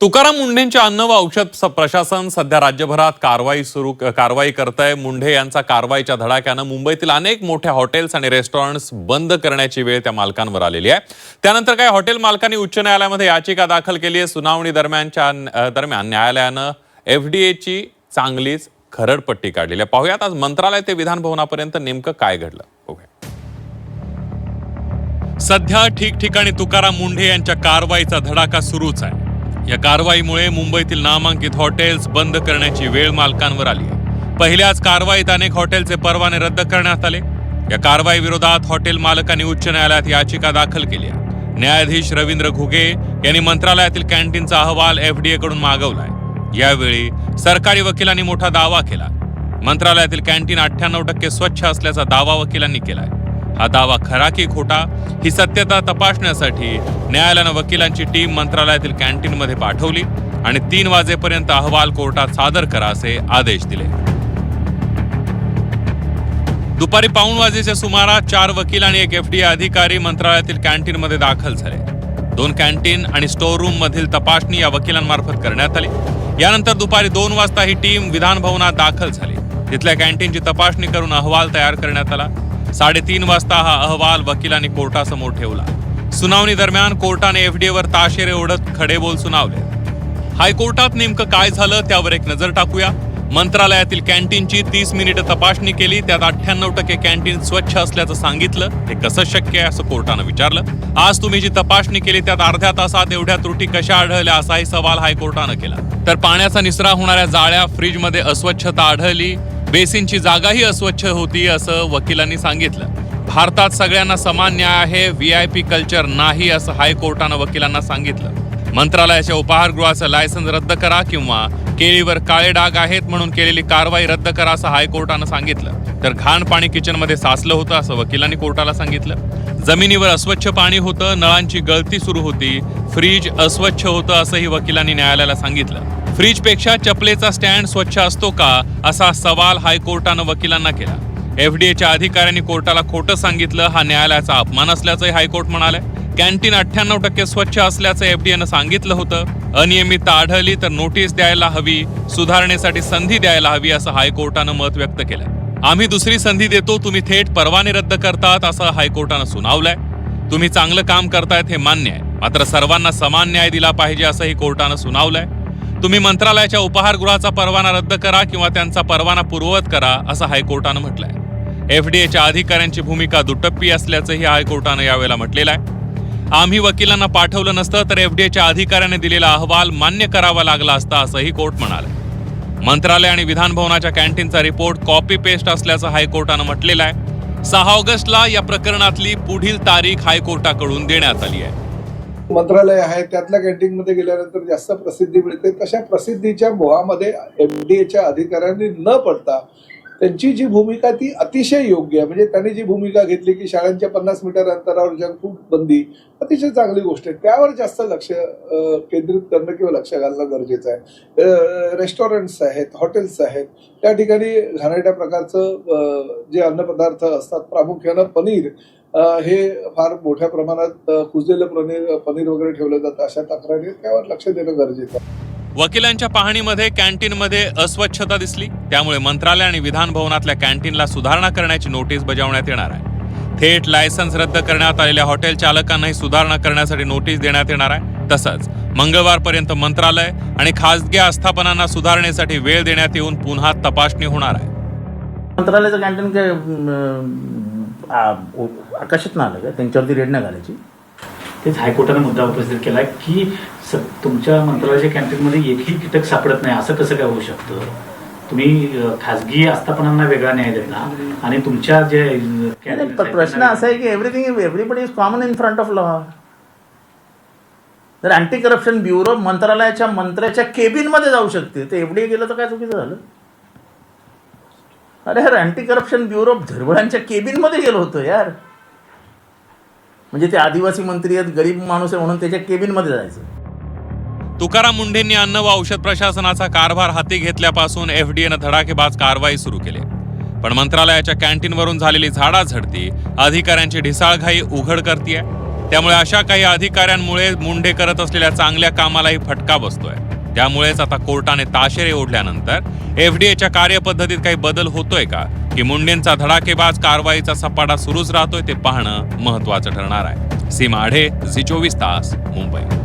तुकाराम मुंढेंच्या अन्न व औषध प्रशासन सध्या राज्यभरात कारवाई करतंय। मुंढे यांचा कारवाईच्या धडाक्यानं मुंबईतील अनेक मोठ्या हॉटेल्स आणि रेस्टॉरंट्स बंद करण्याची वेळ त्या मालकांवर आलेली आहे। त्यानंतर काही हॉटेल मालकांनी उच्च न्यायालयामध्ये याचिका दाखल केली आहे। सुनावणी दरम्यान न्यायालयानं एफडीएची चांगलीच खरडपट्टी काढलेली आहे। पाहूयात आज मंत्रालय ते विधान भवनापर्यंत नेमकं काय घडलं बघूया। सध्या ठिकठिकाणी तुकाराम मुंढे यांच्या कारवाईचा धडाका सुरूच आहे। या कारवाईमुळे मुंबईतील नामांकित हॉटेल्स बंद करण्याची वेळ मालकांवर आली आहे। पहिल्याच कारवाईत अनेक हॉटेलचे परवाने रद्द करण्यात आले। या कारवाई विरोधात हॉटेल मालकांनी उच्च न्यायालयात याचिका दाखल केली आहे। न्यायाधीश रवींद्र घुगे यांनी मंत्रालयातील कॅन्टीनचा अहवाल एफडीए कडून मागवलाय। यावेळी सरकारी वकिलांनी मोठा दावा केला। मंत्रालयातील कॅन्टीन 98% स्वच्छ असल्याचा दावा वकिलांनी केलाय। हा दावा खरा की खोटा ही सत्यता तपासण्यासाठी न्यायालयानं वकिलांची टीम मंत्रालयातील कॅन्टीनमध्ये पाठवली आणि 3 वाजेपर्यंत अहवाल कोर्टात सादर करा असे आदेश दिले। दुपारी 1:15 वाजेच्या सुमारास 4 वकील आणि 1 एफडीए अधिकारी मंत्रालयातील कॅन्टीनमध्ये दाखल झाले। 2 कॅन्टीन आणि स्टोर रूम मधील तपासणी या वकिलांमार्फत करण्यात आली। यानंतर दुपारी 2 वाजता ही टीम विधान भवनात दाखल झाली। तिथल्या कॅन्टीनची तपासणी करून अहवाल तयार करण्यात आला। 3:30 वाजता हा अहवाल वकिलांनी कोर्टासमोर ठेवला। सुनावणी दरम्यान कोर्टाने एफडीएवर ताशेरे ओढत खडेबोल सुनावले। हायकोर्टात नेमकं काय झालं त्यावर एक नजर टाकूया। मंत्रालयातील कॅन्टीनची 30 मिनिटं तपासणी केली, त्यात 98% कॅन्टीन स्वच्छ असल्याचं सांगितलं। हे कसं शक्य आहे असं कोर्टानं विचारलं। आज तुम्ही जी तपासणी केली त्यात अर्ध्या तासात एवढ्या त्रुटी कशा आढळल्या असाही सवाल हायकोर्टानं केला। तर पाण्याचा निचरा होणाऱ्या जाळ्या, फ्रीजमध्ये अस्वच्छता आढळली, बेसिनची जागाही अस्वच्छ होती असं वकिलांनी सांगितलं। भारतात सगळ्यांना समान न्याय आहे, व्हीआयपी कल्चर नाही असं हायकोर्टानं वकिलांना सांगितलं। मंत्रालयाच्या उपाहारगृहाचं लायसन्स रद्द करा किंवा केळीवर काळे डाग आहेत म्हणून केलेली कारवाई रद्द करा असं हायकोर्टानं सांगितलं। तर घाण पाणी किचनमध्ये साचलं होतं असं वकिलांनी कोर्टाला सांगितलं। जमिनीवर अस्वच्छ पाणी होतं, नळांची गळती सुरू होती, फ्रीज अस्वच्छ होतं असंही वकिलांनी न्यायालयाला सांगितलं। फ्रीजपेक्षा चपलेचा स्टँड स्वच्छ असतो का असा सवाल हायकोर्टानं वकिलांना केला। एफडीएच्या अधिकाऱ्यांनी कोर्टाला खोटं सांगितलं, हा न्यायालयाचा अपमान असल्याचंही हायकोर्ट म्हणाले। कॅन्टीन 98% स्वच्छ असल्याचं एफडीएनं सांगितलं होतं। अनियमितता आढळली तर नोटीस द्यायला हवी, सुधारणेसाठी संधी द्यायला हवी असं हायकोर्टानं मत व्यक्त केलं। आम्ही दुसरी संधी देतो, तुम्ही थेट परवाने रद्द करतात असं हायकोर्टानं सुनावलंय। तुम्ही चांगलं काम करतायत हे मान्य आहे, मात्र सर्वांना समान न्याय दिला पाहिजे असंही कोर्टानं सुनावलंय। तुम्ही मंत्रालयाच्या उपाहारगृहाचा परवाना रद्द करा किंवा त्यांचा परवाना पूर्ववत करा असं हायकोर्टानं म्हटलंय। एफडीएच्या अधिकाऱ्यांची भूमिका दुटप्पी असल्याचंही हायकोर्टानं यावेळेला म्हटलेलं आहे। आम्ही वकिलांना पाठवलं नसतं तर एफडीएच्या अधिकाऱ्याने दिलेला अहवाल मान्य करावा लागला असता असंही कोर्ट म्हणाले। मंत्रालय आणि विधान भवनाच्या कॅन्टीनचा रिपोर्ट कॉपी पेस्ट असल्याचं हायकोर्टानं म्हटलेलं आहे। 6 ऑगस्टला या प्रकरणातली पुढील तारीख हायकोर्टाकडून देण्यात आली आहे। मंत्रालय आहे त्यातल्या कॅन्टीनमध्ये गेल्यानंतर जास्त प्रसिद्धी मिळते। तशा प्रसिद्धीच्या मोहामध्ये एफडीएच्या अधिकाऱ्यांनी न पडता त्यांची जी भूमिका ती अतिशय योग्य आहे। म्हणजे त्यांनी जी भूमिका घेतली की शाळांच्या 50 मीटर अंतरावर जंक फूड बंदी अतिशय चांगली गोष्ट आहे, त्यावर जास्त लक्ष केंद्रित करणं किंवा लक्ष घालणं गरजेचं आहे। रेस्टॉरंट्स आहेत, हॉटेल्स आहेत, त्या ठिकाणी घाणेरड्या प्रकारचं जे अन्नपदार्थ असतात, प्रामुख्यानं पनीर हे फार मोठ्या प्रमाणात कुजलेलं पनीर वगैरे ठेवलं जातं, अशा तक्रारी त्यावर लक्ष देणं गरजेचं आहे। वकिलांच्या पाहणीमध्ये कॅन्टीनमध्ये अस्वच्छता दिसली, त्यामुळे मंत्रालय आणि विधान भवनातल्या कॅन्टीनला सुधारणा करण्याची नोटीस बजावण्यात येणार आहे। थेट लायसन्स रद्द करण्यात आलेल्या हॉटेल चालकांनाही सुधारणा करण्यासाठी नोटीस देण्यात येणार आहे। तसंच मंगळवारपर्यंत मंत्रालय आणि खासगी आस्थापनांना सुधारणेसाठी वेळ देण्यात येऊन पुन्हा तपासणी होणार आहे। मंत्रालयाचं कॅन्टीन काय आकाशात ना आलं का, त्यांच्यावरती रेड नाही घालायची? तेच हायकोर्टाने मुद्दा उपस्थित केला की तुमच्या मंत्रालयाच्या कॅन्टीनमध्ये एकही कीटक सापडत नाही, असं कसं काय होऊ शकतं? तुम्ही खासगी आस्थापनांना वेगळा न्याय देता आणि तुमच्या जे प्रश्न असा आहे की everybody is common in front of law. जर अँटी करप्शन ब्युरो मंत्रालयाच्या मंत्र्याच्या केबिनमध्ये जाऊ शकते तर एफडीए गेलं तर काय चुकीचं झालं? अरे यार, अँटी करप्शन ब्युरो झरबळांच्या केबिनमध्ये गेलो होतो यार। म्हणजे ते आदिवासी मंत्री आहेत, गरीब माणूस आहे म्हणून त्याच्या केबिनमध्ये जायचं। तुकाराम मुंढेंनी अन्न व औषध प्रशासनाचा कारभार हाती घेतल्यापासून एफडीएनं धडाकेबाज कारवाई सुरू केली। पण मंत्रालयाच्या कॅन्टीनवरून झालेली झाडाझडती अधिकाऱ्यांची ढिसाळघाई उघड करतीये। त्यामुळे अशा काही अधिकाऱ्यांमुळे मुंडे करत असलेल्या चांगल्या कामालाही फटका बसतोय. त्यामुळेच आता कोर्टाने ताशेरे ओढल्यानंतर एफडीएच्या कार्यपद्धतीत काही बदल होतोय का, की मुंडेंचा धडाकेबाज कारवाईचा सपाटा सुरूच राहतोय ते पाहणं महत्त्वाचं ठरणार आहे. सीमा आढे, झी 24 तास, मुंबई.